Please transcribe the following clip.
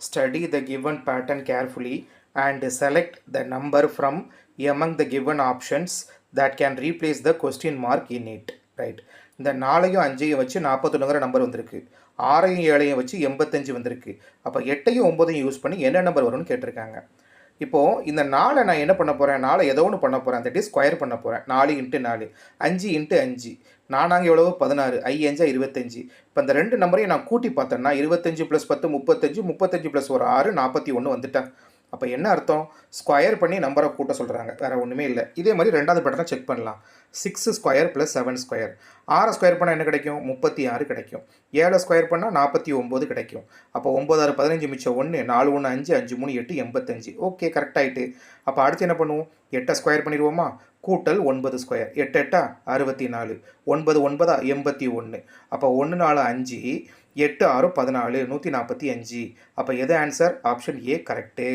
Study the given pattern carefully and select the number from among the given options that can replace the question mark in it. Right, இந்த 4ஐயும் 5ஐயும் வச்சு 41ங்கிற number வந்திருக்கு, 6ஐயும் 7ஐயும் வச்சு 85 வந்திருக்கு. அப்போ 8ஐயும் 9ஐயும் use பண்ணி என்ன number வரும்னு கேட்டிருக்காங்க. இப்போது இந்த 4 நான் என்ன பண்ண போகிறேன், 4 ஏதோ ஒன்று பண்ண போகிறேன், தட் இஸ் ஸ்கொயர் பண்ண போகிறேன். 4 × 4, 5 × 5, 4 எவ்வளவு 16, 5 × 25. இப்போ இந்த ரெண்டு நம்பரையும் நான் கூட்டி பார்த்தேன்னா 25 + 10 35, 35 + 1 6 41 வந்துட்டேன். அப்போ என்ன அர்த்தம், ஸ்கொயர் பண்ணி நம்பரை கூட்ட சொல்கிறாங்க, வேறு ஒன்றுமே இல்லை. இதே மாதிரி ரெண்டாவது பேட்டர்னை செக் பண்ணலாம். 6² + 7², 6 ஸ்கொயர் பண்ணால் என்ன கிடைக்கும், 36 கிடைக்கும். 7 ஸ்கொயர் பண்ணால் 49 கிடைக்கும். அப்போ 9 6 15 மிச்சம் 1, 4 1 5, 5 3 8 85. ஓகே, கரெக்டாகிட்டு. அப்போ அடுத்து என்ன பண்ணுவோம், 8 ஸ்கொயர் பண்ணிடுவோமா, கூட்டல் 9 ஸ்கொயர், 8 8 64, 9 9 81. அப்போ 1 4 5, 8 6 14, 145. அப்போ எது ஆன்சர், ஆப்ஷன் ஏ கரெக்டு.